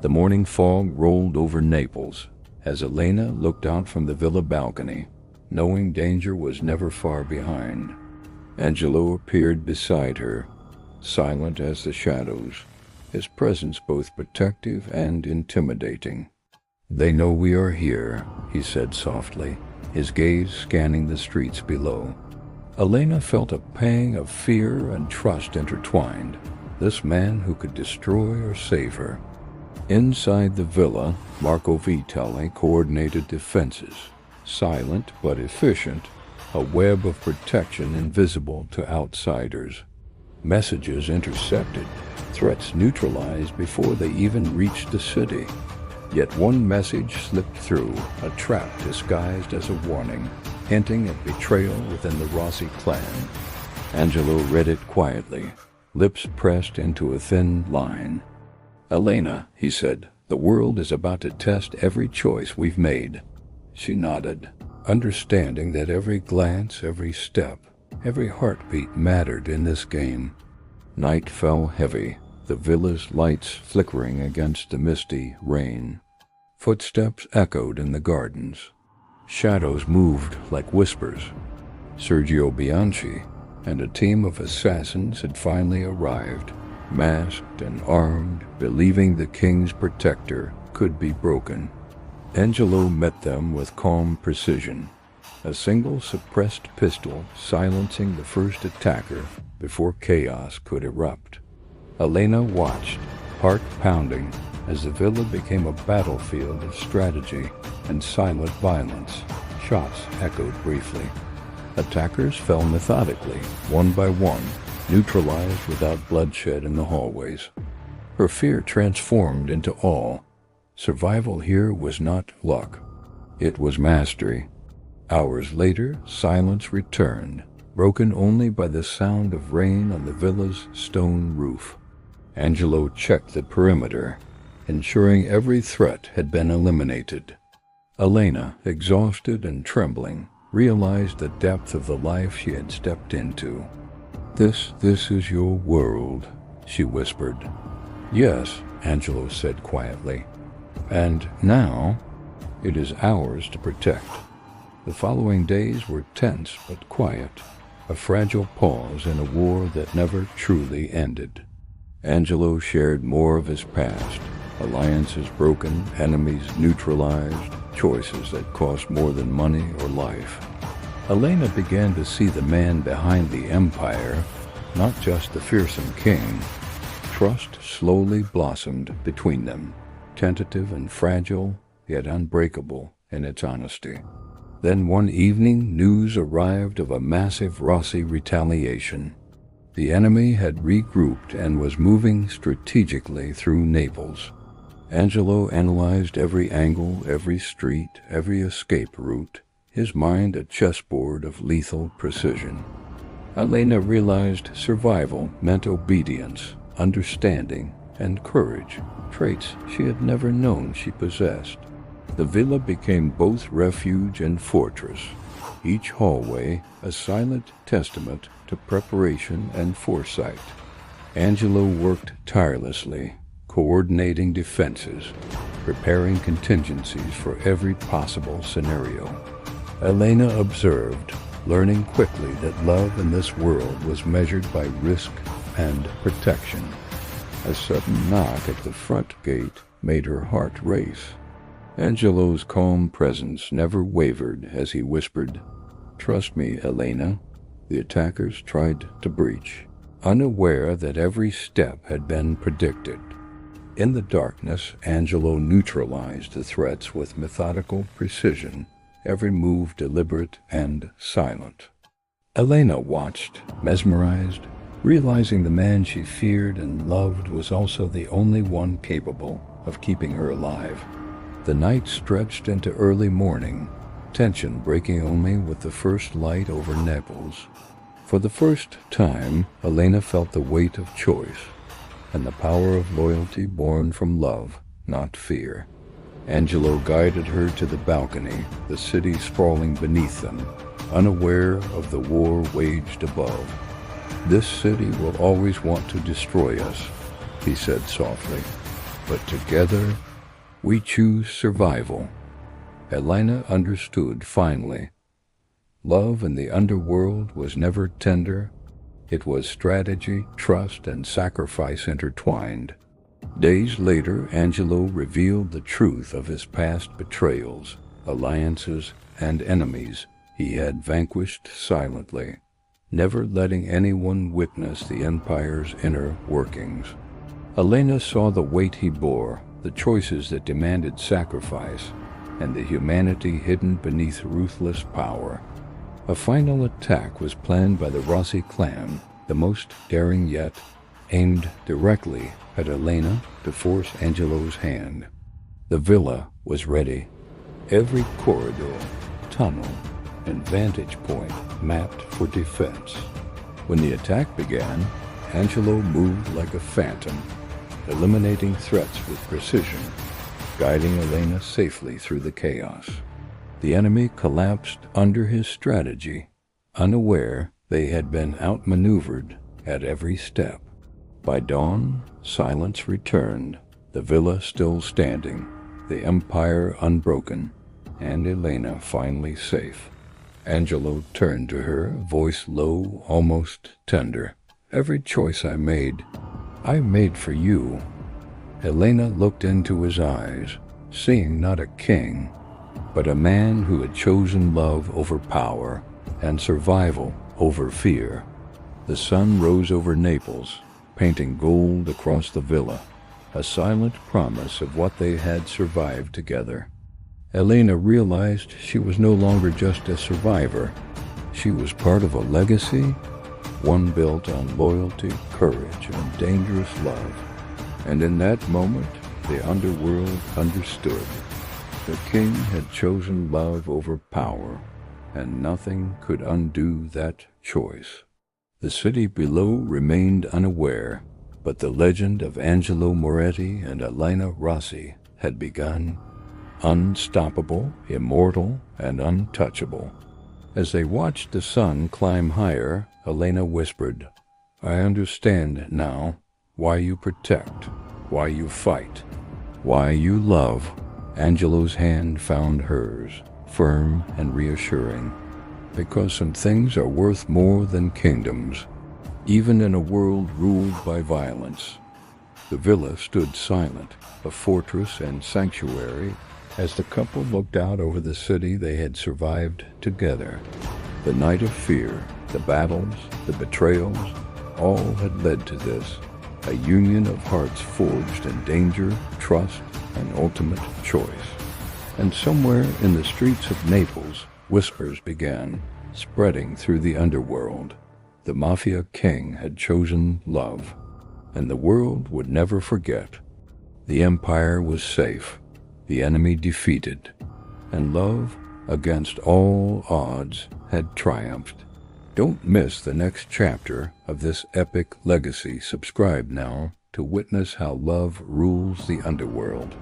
The morning fog rolled over Naples as Elena looked out from the villa balcony, knowing danger was never far behind. Angelo appeared beside her, silent as the shadows, his presence both protective and intimidating. "They know we are here," he said softly, his gaze scanning the streets below. Elena felt a pang of fear and trust intertwined, this man who could destroy or save her. Inside the villa, Marco Vitale coordinated defenses, silent but efficient, a web of protection invisible to outsiders. Messages intercepted, threats neutralized before they even reached the city. Yet one message slipped through, a trap disguised as a warning, hinting at betrayal within the Rossi clan. Angelo read it quietly, lips pressed into a thin line. "Elena," he said, "the world is about to test every choice we've made." She nodded, understanding that every glance, every step, every heartbeat mattered in this game. Night fell heavy, the villa's lights flickering against the misty rain. Footsteps echoed in the gardens. Shadows moved like whispers. Sergio Bianchi and a team of assassins had finally arrived, masked and armed, believing the king's protector could be broken. Angelo met them with calm precision, a single suppressed pistol silencing the first attacker before chaos could erupt. Elena watched, heart pounding, as the villa became a battlefield of strategy and silent violence. Shots echoed briefly. Attackers fell methodically, one by one, neutralized without bloodshed in the hallways. Her fear transformed into awe. Survival here was not luck. It was mastery. Hours later, silence returned, broken only by the sound of rain on the villa's stone roof. Angelo checked the perimeter, ensuring every threat had been eliminated. Elena, exhausted and trembling, realized the depth of the life she had stepped into. This is your world," she whispered. "Yes," Angelo said quietly. "And now, it is ours to protect." The following days were tense but quiet, a fragile pause in a war that never truly ended. Angelo shared more of his past, alliances broken, enemies neutralized, choices that cost more than money or life. Elena began to see the man behind the empire, not just the fearsome king. Trust slowly blossomed between them, tentative and fragile, yet unbreakable in its honesty. Then one evening, news arrived of a massive Rossi retaliation. The enemy had regrouped and was moving strategically through Naples. Angelo analyzed every angle, every street, every escape route, his mind a chessboard of lethal precision. Elena realized survival meant obedience, understanding, and courage, traits she had never known she possessed. The villa became both refuge and fortress, each hallway a silent testament to preparation and foresight. Angelo worked tirelessly, coordinating defenses, preparing contingencies for every possible scenario. Elena observed, learning quickly that love in this world was measured by risk and protection. A sudden knock at the front gate made her heart race. Angelo's calm presence never wavered as he whispered, "Trust me, Elena." The attackers tried to breach, unaware that every step had been predicted. In the darkness, Angelo neutralized the threats with methodical precision, every move deliberate and silent. Elena watched, mesmerized, realizing the man she feared and loved was also the only one capable of keeping her alive. The night stretched into early morning, tension breaking only with the first light over Naples. For the first time, Elena felt the weight of choice, and the power of loyalty born from love, not fear. Angelo guided her to the balcony, the city sprawling beneath them, unaware of the war waged above. "This city will always want to destroy us," he said softly. but together we choose survival. Elena understood finally. Love in the underworld was never tender. It was strategy, trust, and sacrifice intertwined. Days later, Angelo revealed the truth of his past betrayals, alliances, and enemies he had vanquished silently, never letting anyone witness the Empire's inner workings. Elena saw the weight he bore, the choices that demanded sacrifice, and the humanity hidden beneath ruthless power. A final attack was planned by the Rossi clan, the most daring yet, aimed directly at Elena to force Angelo's hand. The villa was ready. Every corridor, tunnel, and vantage point mapped for defense. When the attack began, Angelo moved like a phantom, eliminating threats with precision, guiding Elena safely through the chaos. The enemy collapsed under his strategy, unaware they had been outmaneuvered at every step. By dawn, silence returned, the villa still standing, the Empire unbroken, and Elena finally safe. Angelo turned to her, voice low, almost tender. "Every choice I made for you." Elena looked into his eyes, seeing not a king, but a man who had chosen love over power and survival over fear. The sun rose over Naples, painting gold across the villa, a silent promise of what they had survived together. Elena realized she was no longer just a survivor. She was part of a legacy, one built on loyalty, courage, and dangerous love. And in that moment, the underworld understood. The king had chosen love over power, and nothing could undo that choice. The city below remained unaware, but the legend of Angelo Moretti and Elena Rossi had begun. Unstoppable, immortal, and untouchable. As they watched the sun climb higher, Elena whispered, "I understand now why you protect, why you fight, why you love." Angelo's hand found hers, firm and reassuring, because some things are worth more than kingdoms, even in a world ruled by violence. The villa stood silent, a fortress and sanctuary, as the couple looked out over the city they had survived together. The night of fear, the battles, the betrayals, all had led to this, a union of hearts forged in danger, trust, and ultimate choice. And somewhere in the streets of Naples, whispers began, spreading through the underworld. The Mafia king had chosen love, and the world would never forget. The Empire was safe, the enemy defeated, and love, against all odds, had triumphed. Don't miss the next chapter of this epic legacy. Subscribe now to witness how love rules the underworld.